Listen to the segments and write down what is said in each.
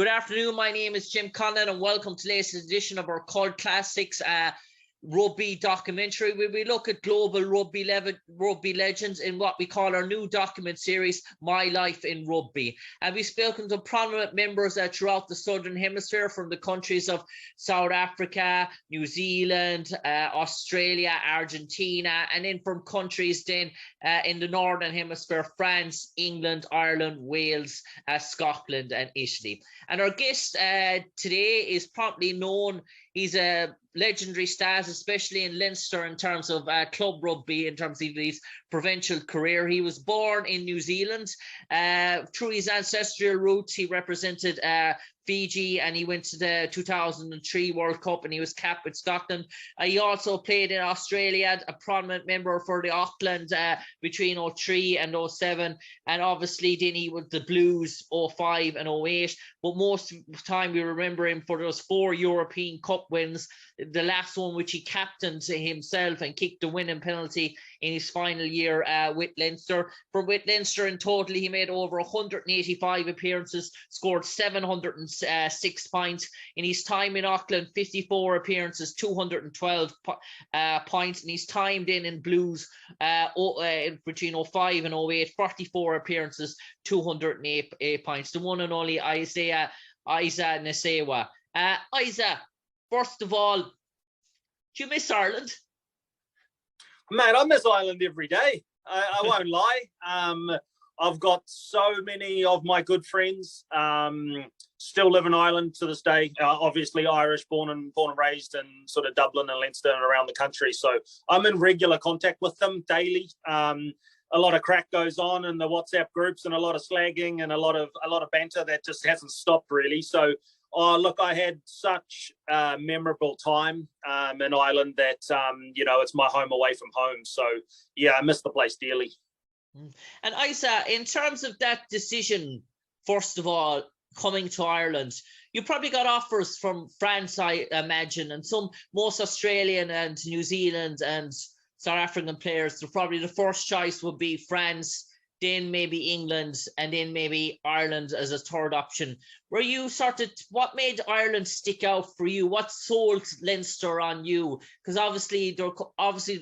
Good afternoon. My name is Jim Conlan, and welcome to the latest edition of our Cult Classics rugby documentary, where we look at global rugby legends in what we call our new document series, My Life in Rugby. And we've spoken to prominent members throughout the Southern Hemisphere, from the countries of South Africa, New Zealand, Australia, Argentina, and then from countries then in the Northern Hemisphere, France, England, Ireland, Wales, Scotland, and Italy. And our guest today is promptly known. He's a legendary status, especially in Leinster in terms of club rugby, in terms of his provincial career. He was born in New Zealand. Through his ancestral roots, he represented Fiji, and he went to the 2003 World Cup, and he was capped with Scotland. He also played in Australia, a prominent member for the Auckland between 03 and 07, and obviously then he was the Blues 05 and 08, but most of the time we remember him for those 4 European Cup wins, the last one which he captained himself and kicked the winning penalty in his final year with Leinster. With Leinster in total, he made over 185 appearances, scored 706 points. In his time in Auckland, 54 appearances, 212 points. In his time then in Blues between 05 and 08, 44 appearances, 208 points. The one and only Isa Nacewa. Isa, first of all, do you miss Ireland? Man, I miss Ireland every day. I won't lie. I've got so many of my good friends still live in Ireland to this day. Obviously Irish, born and raised in sort of Dublin and Leinster and around the country. So I'm in regular contact with them daily. A lot of crack goes on in the WhatsApp groups, and a lot of slagging and a lot of banter that just hasn't stopped really. So look, I had such a memorable time in Ireland that, it's my home away from home. So, yeah, I miss the place dearly. And Isa, in terms of that decision, first of all, coming to Ireland, you probably got offers from France, I imagine, and most Australian and New Zealand and South African players. Probably the first choice would be France, then maybe England, and then maybe Ireland as a third option. Were you what made Ireland stick out for you? What sold Leinster on you? Because obviously there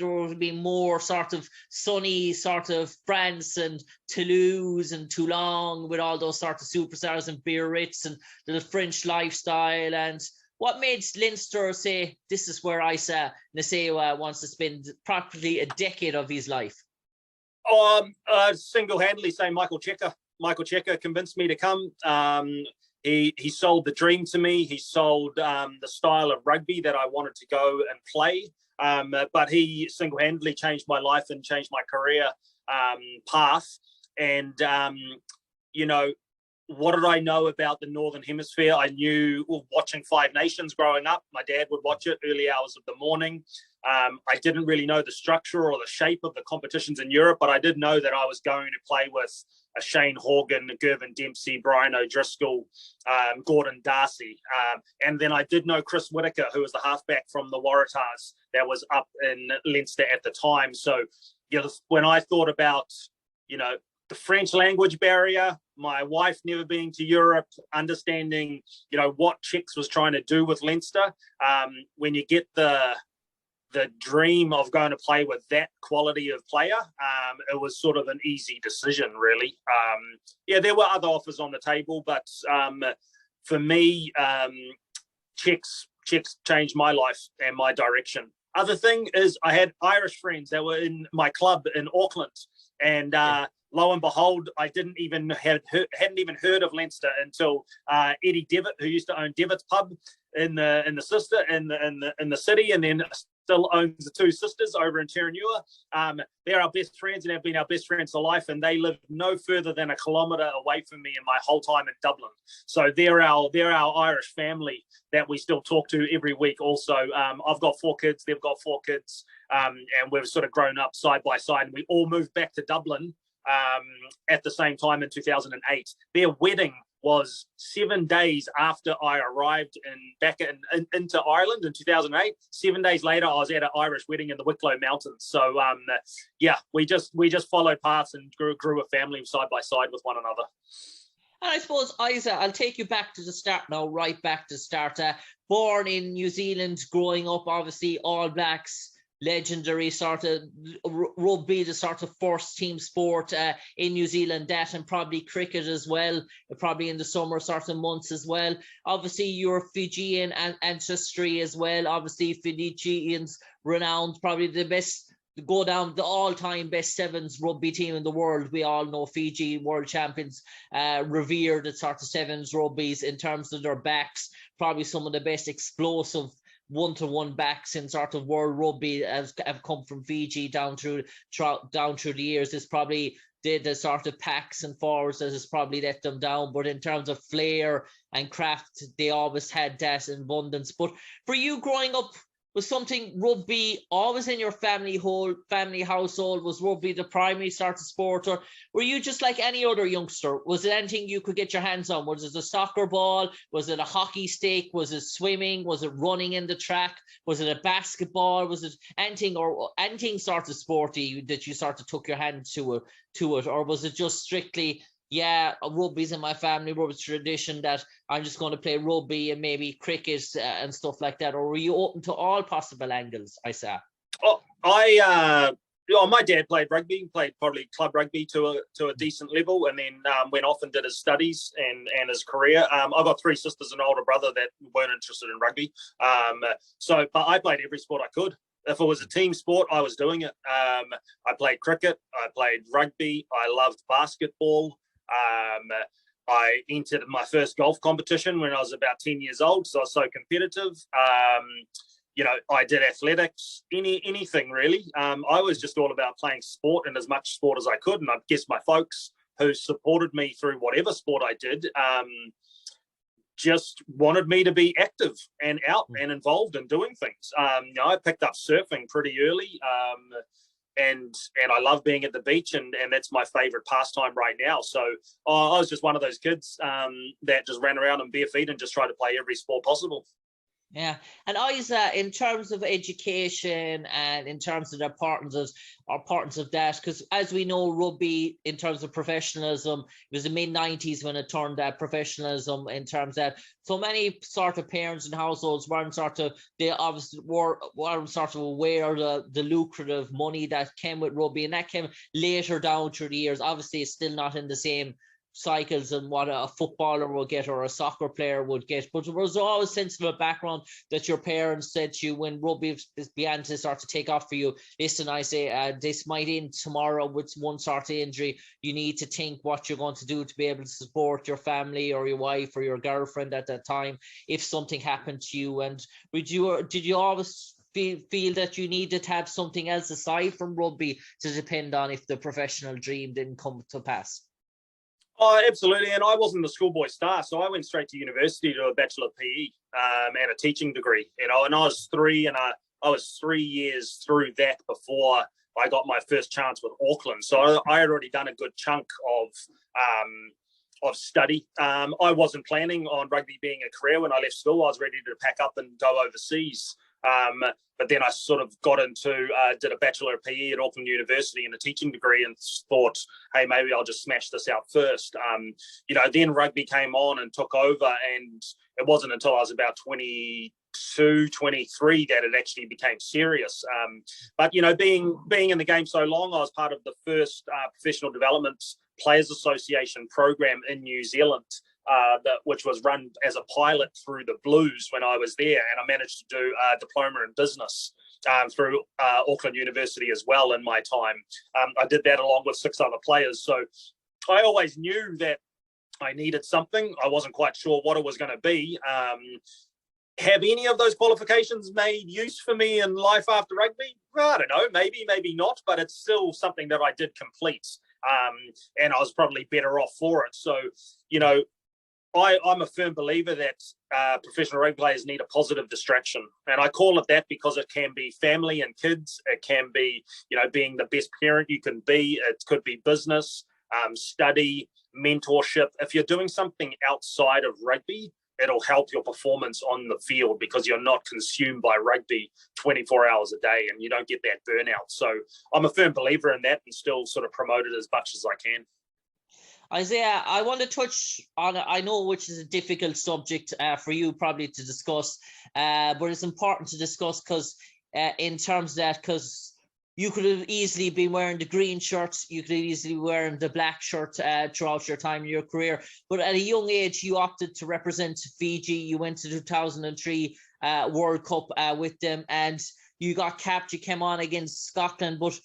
will be more sort of sunny sort of France and Toulouse and Toulon with all those sort of superstars and Biarritz and the French lifestyle. And what made Leinster say, this is where Isa Nacewa wants to spend practically a decade of his life? Single-handedly say Michael Cheika. Michael Cheika convinced me to come. He sold the dream to me. He sold the style of rugby that I wanted to go and play. But he single-handedly changed my life and changed my career path. And, what did I know about the Northern Hemisphere? I knew watching Five Nations growing up. My dad would watch it early hours of the morning. I didn't really know the structure or the shape of the competitions in Europe, but I did know that I was going to play with a Shane Horgan, Gervin Dempsey, Brian O'Driscoll, Gordon Darcy. And then I did know Chris Whitaker, who was the halfback from the Waratahs that was up in Leinster at the time. So, when I thought about, the French language barrier, my wife never being to Europe, understanding, what Czechs was trying to do with Leinster, when you get the dream of going to play with that quality of player, it was sort of an easy decision, really. There were other offers on the table, but for me, Czechs changed my life and my direction. Other thing is I had Irish friends that were in my club in Auckland, and lo and behold, I hadn't even heard of Leinster until Eddie Devitt, who used to own Devitt's pub in the city, and then still owns the Two Sisters over in Terenure. They're our best friends and have been our best friends for life, and they live no further than a kilometre away from me in my whole time in Dublin. So they're our Irish family that we still talk to every week. Also, I've got 4 kids, they've got 4 kids, and we've sort of grown up side by side, and we all moved back to Dublin at the same time in 2008. Their wedding was 7 days after I arrived into Ireland in 2008. 7 days later, I was at an Irish wedding in the Wicklow Mountains. So, we just followed paths and grew a family side by side with one another. And I suppose, Isa, I'll take you back to the start now, right back to the start. Born in New Zealand, growing up, obviously, All Blacks, legendary sort of rugby, the sort of first team sport in New Zealand, that and probably cricket as well, probably in the summer sort of months as well. Obviously, your Fijian ancestry as well. Obviously, Fijians renowned, probably the best, go down the all-time best sevens rugby team in the world. We all know Fiji, world champions, revered at sort of sevens rugbies in terms of their backs. Probably some of the best explosive one-to-one backs in sort of world rugby have come from Fiji down through the years. It's probably the sort of packs and forwards that has probably let them down. But in terms of flair and craft, they always had that in abundance. But for you growing up, was something rugby always in your family household? Was rugby the primary sort of sport, or were you just like any other youngster? Was it anything you could get your hands on? Was it a soccer ball? Was it a hockey stick? Was it swimming? Was it running in the track? Was it a basketball? Was it anything sort of sporty that you sort of took your hand to it, or was it just strictly, yeah, rugby's in my family, rugby's tradition, that I'm just going to play rugby and maybe cricket and stuff like that? Or were you open to all possible angles, I say? Oh, my dad played rugby, played probably club rugby to a decent level, and then went off and did his studies and his career. I've got three sisters and an older brother that weren't interested in rugby. But I played every sport I could. If it was a team sport, I was doing it. I played cricket, I played rugby, I loved basketball. I entered my first golf competition when I was about 10 years old, so I was so competitive. I did athletics, anything really. I was just all about playing sport and as much sport as I could. And I guess my folks who supported me through whatever sport I did just wanted me to be active and out and involved in doing things. I picked up surfing pretty early. And I love being at the beach, and that's my favorite pastime right now. So I was just one of those kids that just ran around in bare feet and just tried to play every sport possible. Yeah, and Isa, in terms of education and in terms of the importance of that, because as we know, rugby in terms of professionalism, it was the mid-90s when it turned professionalism, in terms that so many sort of parents and households they obviously weren't sort of aware of the lucrative money that came with rugby, and that came later down through the years. Obviously, it's still not in the same cycles and what a footballer would get or a soccer player would get, but there was always sense of a background that your parents said to you when rugby began to start to take off for you. Listen, I say this might end tomorrow with one sort of injury. You need to think what you're going to do to be able to support your family or your wife or your girlfriend at that time if something happened to you. And did you always feel that you needed to have something else aside from rugby to depend on if the professional dream didn't come to pass? Oh, absolutely. And I wasn't the schoolboy star, so I went straight to university to a Bachelor of PE and a teaching degree. And I was I was 3 years through that before I got my first chance with Auckland. So I had already done a good chunk of study. I wasn't planning on rugby being a career when I left school. I was ready to pack up and go overseas. But then I sort of got into, did a Bachelor of PE at Auckland University and a teaching degree, and thought, hey, maybe I'll just smash this out first. Then rugby came on and took over, and it wasn't until I was about 22, 23 that it actually became serious. But being in the game so long, I was part of the first Professional Development Players Association program in New Zealand, which was run as a pilot through the Blues when I was there, and I managed to do a diploma in business through Auckland University as well in my time. I did that along with 6 other players, so I always knew that I needed something. I wasn't quite sure what it was going to be. Have any of those qualifications made use for me in life after rugby? Well, I don't know, maybe not, but it's still something that I did complete, and I was probably better off for it. So, I'm a firm believer that professional rugby players need a positive distraction. And I call it that because it can be family and kids. It can be, being the best parent you can be. It could be business, study, mentorship. If you're doing something outside of rugby, it'll help your performance on the field because you're not consumed by rugby 24 hours a day and you don't get that burnout. So I'm a firm believer in that and still sort of promote it as much as I can. Isaiah, I want to touch on, I know which is a difficult subject for you probably to discuss, but it's important to discuss because in terms of that, because you could have easily been wearing the green shirts, you could have easily been wearing the black shirt throughout your time in your career. But at a young age, you opted to represent Fiji. You went to the 2003 World Cup with them, and you got capped. You came on against Scotland, but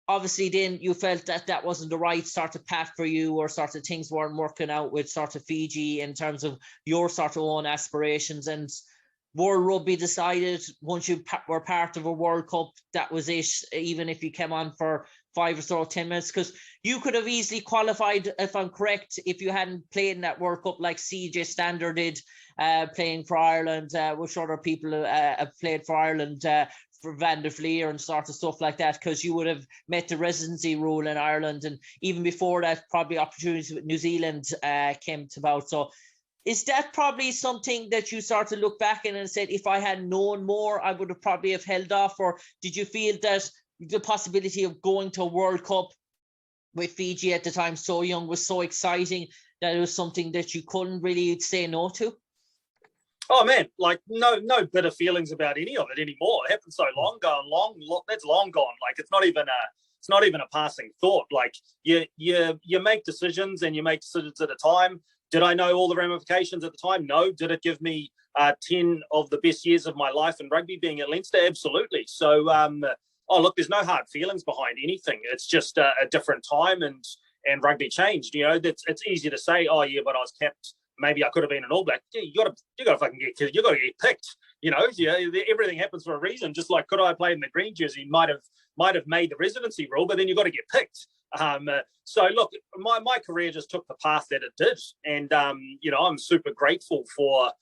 obviously then you felt that that wasn't the right sort of path for you, or sort of things weren't working out with sort of Fiji in terms of your sort of own aspirations. And World Rugby decided once you were part of a World Cup, that was it, even if you came on for 5 or so 10 minutes, because you could have easily qualified, if I'm correct, if you hadn't played in that World Cup like CJ Stander did, playing for Ireland, which other people have played for Ireland, for Van der Vlier and sort of stuff like that, because you would have met the residency rule in Ireland. And even before that, probably opportunities with New Zealand came about. So is that probably something that you sort of look back in and said, if I had known more, I would have probably have held off? Or did you feel that the possibility of going to a World Cup with Fiji at the time, so young, was so exciting that it was something that you couldn't really say no to? Oh man, like no bitter feelings about any of it anymore. It happened so long that's long gone. Like it's not even a passing thought. Like you make decisions, and you make decisions at a time. Did I know all the ramifications at the time? No. Did it give me 10 of the best years of my life in rugby being at Leinster? Absolutely. So look, there's no hard feelings behind anything. It's just a different time, and rugby changed. You know, it's easy to say, oh yeah, but I was capped. Maybe I could have been an All Black. Yeah, you got to fucking get picked. You know, everything happens for a reason. Just like, could I play in the green jersey? Might have made the residency rule, but then you got to get picked. So look, my career just took the path that it did, and I'm super grateful for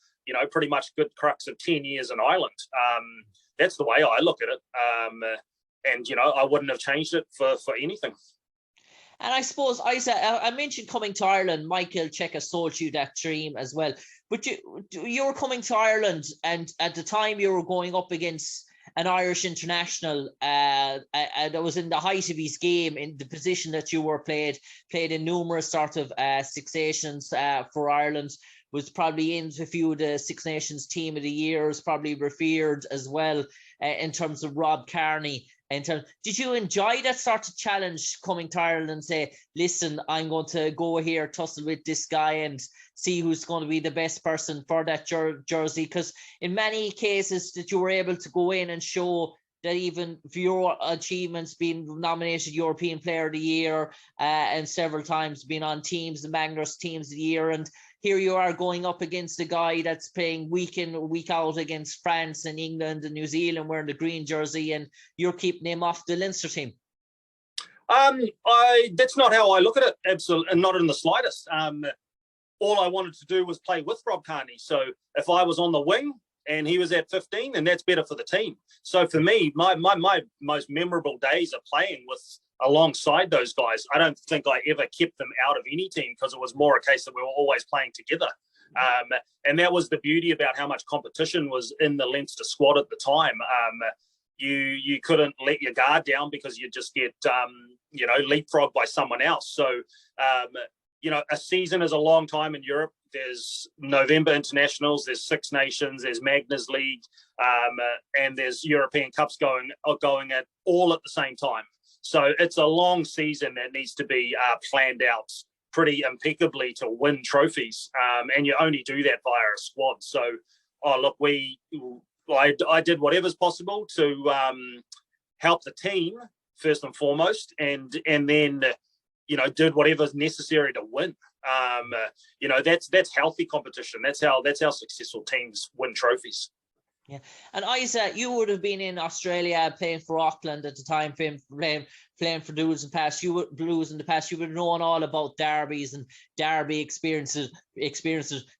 pretty much good crux of 10 years in Ireland. That's the way I look at it, and I wouldn't have changed it for anything. And I suppose, I mentioned coming to Ireland. Michael Cheika sold you that dream as well. But you were coming to Ireland, and at the time you were going up against an Irish international that was in the height of his game, in the position that you were played in numerous sort of Six Nations for Ireland, was probably in a few of the Six Nations Team of the Year, was probably revered as well in terms of Rob Kearney. Did you enjoy that sort of challenge, coming to Ireland and say, listen, I'm going to go here, tussle with this guy and see who's going to be the best person for that jersey? Because in many cases that you were able to go in and show that even for your achievements, being nominated European Player of the Year and several times being on teams, the Magnus Teams of the Year, and here you are going up against a guy that's playing week in, week out against France and England and New Zealand wearing the green jersey, and you're keeping him off the Leinster team. That's not how I look at it, absolutely, and not in the slightest. All I wanted to do was play with Rob Kearney. So if I was on the wing and he was at 15, then that's better for the team. So for me, my most memorable days are playing alongside those guys. I don't think I ever kept them out of any team, because it was more a case that we were always playing together. And that was the beauty about how much competition was in the Leinster squad at the time. You couldn't let your guard down, because you just get leapfrogged by someone else. So a season is a long time in Europe. There's November internationals, there's Six Nations, there's Magnus League, and there's European Cups going at all at the same time. So it's a long season that needs to be planned out pretty impeccably to win trophies, and you only do that via a squad. So, look, I did whatever's possible to help the team first and foremost, and then did whatever's necessary to win. That's healthy competition. That's how successful teams win trophies. Yeah, and Isaac, you would have been in Australia playing for Auckland at the time, playing for Blues in the past. You would have known all about derbies and derby experiences.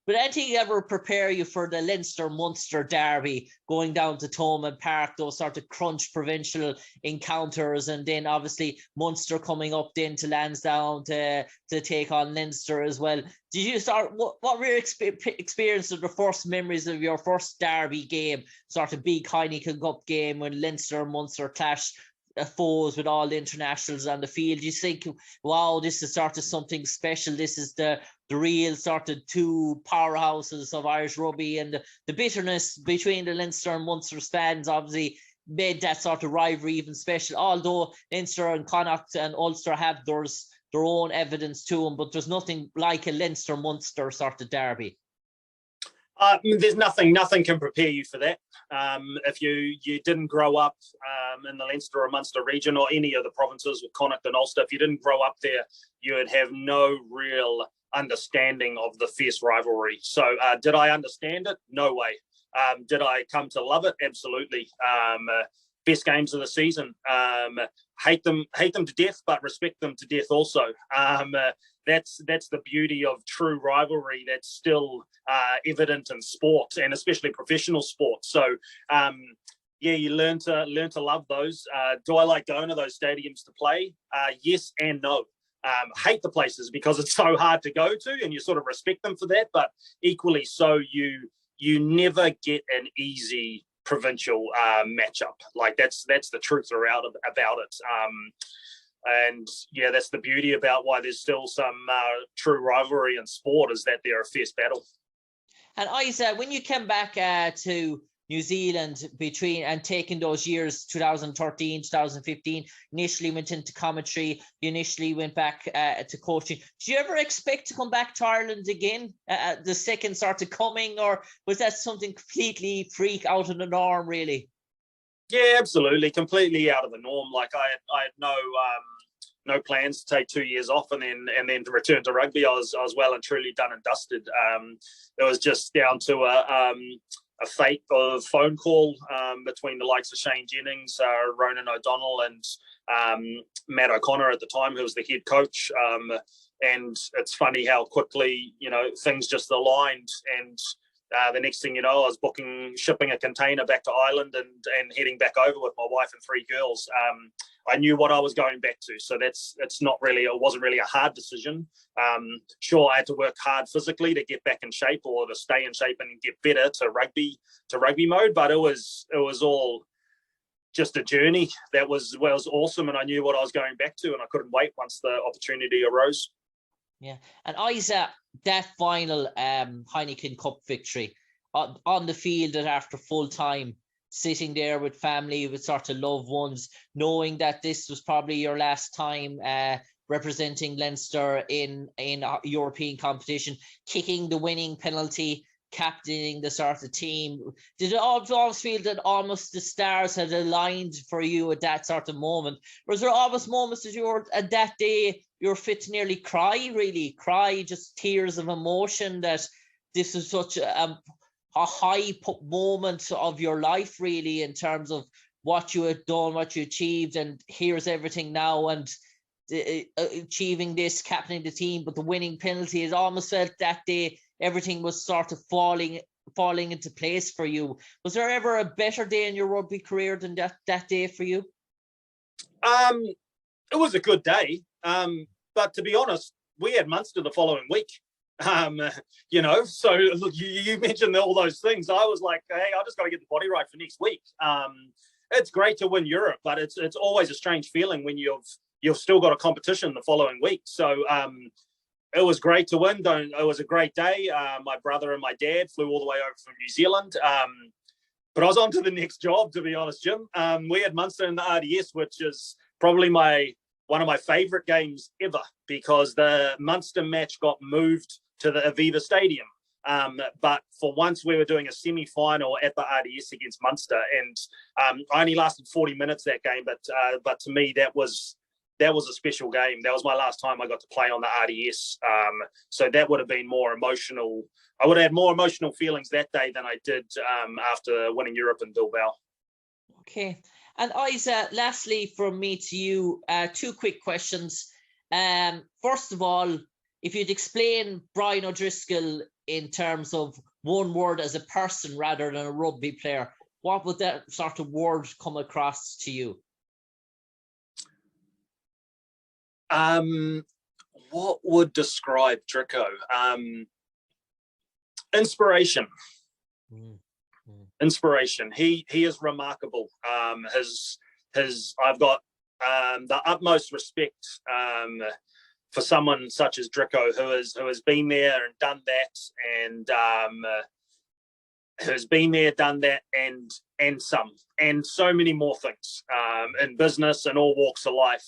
But anything ever prepare you for the Leinster-Munster derby, going down to Thomond Park, those sort of crunch provincial encounters, and then obviously Munster coming up then to Lansdowne to take on Leinster as well? Did you start? What were your experience of the first memories of your first derby game, sort of big Heineken Cup game when Leinster and Munster clashed? foes with all the internationals on the field. You think, wow, this is sort of something special. This is the real sort of two powerhouses of Irish rugby, and the bitterness between the Leinster and Munster fans obviously made that sort of rivalry even special. Although Leinster and Connacht and Ulster have their own evidence to them, but there's nothing like a Leinster-Munster sort of derby. There's nothing can prepare you for that. If you didn't grow up in the Leinster or Munster region or any of the provinces with Connacht and Ulster, if you didn't grow up there, you would have no real understanding of the fierce rivalry. So did I understand it? No way. Did I come to love it? Absolutely. Best games of the season. Hate them to death, but respect them to death also. That's the beauty of true rivalry that's still evident in sport, and especially professional sport. So you learn to love those. Do I like going to those stadiums to play? Yes and no. Hate the places because it's so hard to go to, and you sort of respect them for that. But equally so, you never get an easy provincial matchup. Like that's the truth about it. And yeah, that's the beauty about why there's still some true rivalry in sport, is that they're a fierce battle. And Isa, when you came back to New Zealand and taking those years, 2013, 2015, initially went into commentary, you initially went back to coaching. Did you ever expect to come back to Ireland again, the second sort of coming, or was that something completely freak out of the norm, really? Yeah, absolutely, completely out of the norm. Like I had no plans to take 2 years off and then to return to rugby. I was well and truly done and dusted. It was just down to a fate of phone call between the likes of Shane Jennings, Ronan O'Donnell, and Matt O'Connor at the time, who was the head coach. And it's funny how quickly, things just aligned. And the next thing you know, I was shipping a container back to Ireland and heading back over with my wife and 3 girls. I knew what I was going back to, so it wasn't really a hard decision. Sure, I had to work hard physically to get back in shape or to stay in shape and get better to rugby mode, but it was all just a journey that was awesome, and I knew what I was going back to, and I couldn't wait once the opportunity arose. Yeah, and Isa, that final Heineken Cup victory on the field after full time, sitting there with family, with sort of loved ones, knowing that this was probably your last time representing Leinster in European competition, kicking the winning penalty, captaining the sort of team. Did it always feel that almost the stars had aligned for you at that sort of moment? Or was there always moments that you were, at that day, you were fit to nearly cry, just tears of emotion, that this is such a high moment of your life, really, in terms of what you had done, what you achieved, and here's everything now, and achieving this, captaining the team, but the winning penalty, it almost felt that day everything was sort of falling into place for you. Was there ever a better day in your rugby career than that day for you? It was a good day, but to be honest, we had Munster the following week. So look, you mentioned all those things. I was like, hey, I just got to get the body right for next week. It's great to win Europe, but it's always a strange feeling when you've still got a competition the following week. So it was great to win. It was a great day. My brother and my dad flew all the way over from New Zealand. But I was on to the next job, to be honest, Jim. We had Munster in the RDS, which is probably one of my favourite games ever, because the Munster match got moved to the Aviva Stadium. But for once, we were doing a semi-final at the RDS against Munster, and I only lasted 40 minutes that game. But to me, that was a special game. That was my last time I got to play on the RDS. So that would have been more emotional. I would have had more emotional feelings that day than I did after winning Europe in Bilbao. Okay. And Isa, lastly from me to you, 2 quick questions. First of all, if you'd explain Brian O'Driscoll in terms of one word as a person rather than a rugby player, what would that sort of word come across to you? What would describe Drico? Inspiration. Inspiration. He is remarkable. I've got the utmost respect for someone such as Drico, who has been there and done that, and who's been there, done that, and some, and so many more things in business and all walks of life.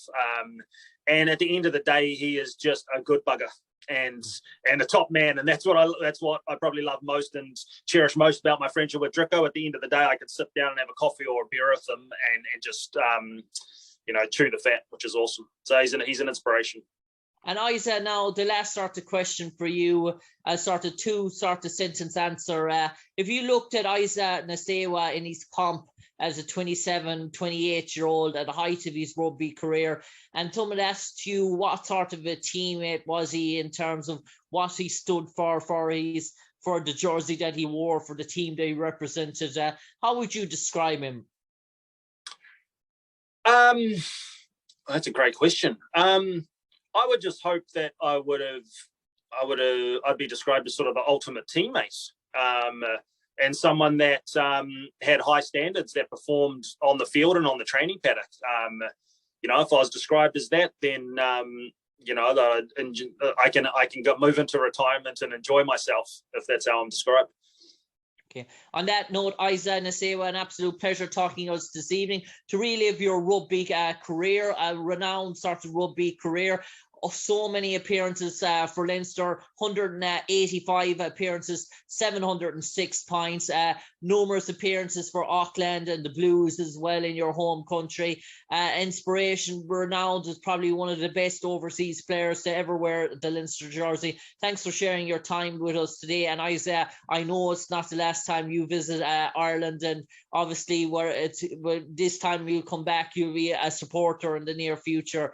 And at the end of the day, he is just a good bugger and a top man, and that's what I probably love most and cherish most about my friendship with Drico. At the end of the day, I could sit down and have a coffee or a beer with him and just chew the fat, which is awesome. So he's an inspiration. And Isa, now the last sort of question for you, sort of two sort of sentence answer. If you looked at Isa Nacewa in his pomp as a 27, 28-year-old at the height of his rugby career, and someone asked you what sort of a teammate was he in terms of what he stood for the jersey that he wore, for the team that he represented, how would you describe him? That's a great question. I would just hope that I'd be described as sort of the ultimate teammate, and someone that had high standards, that performed on the field and on the training paddock. If I was described as that, then I can move into retirement and enjoy myself, if that's how I'm described. Okay. On that note, Isa Nacewa, an absolute pleasure talking to us this evening to relive your rugby career, a renowned sort of rugby career. So many appearances for Leinster, 185 appearances, 706 points, numerous appearances for Auckland and the Blues as well in your home country. Inspiration, renowned as probably one of the best overseas players to ever wear the Leinster jersey. Thanks for sharing your time with us today. And Isaiah, I know it's not the last time you visit Ireland, and obviously this time you'll come back, you'll be a supporter in the near future,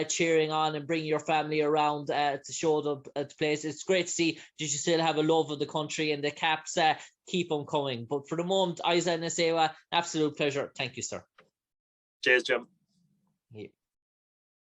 cheering on and bringing your family around to show them at the place. It's great to see that you still have a love of the country, and the Caps keep them coming. But for the moment, Isa Nacewa, absolute pleasure. Thank you, sir. Cheers, Jim.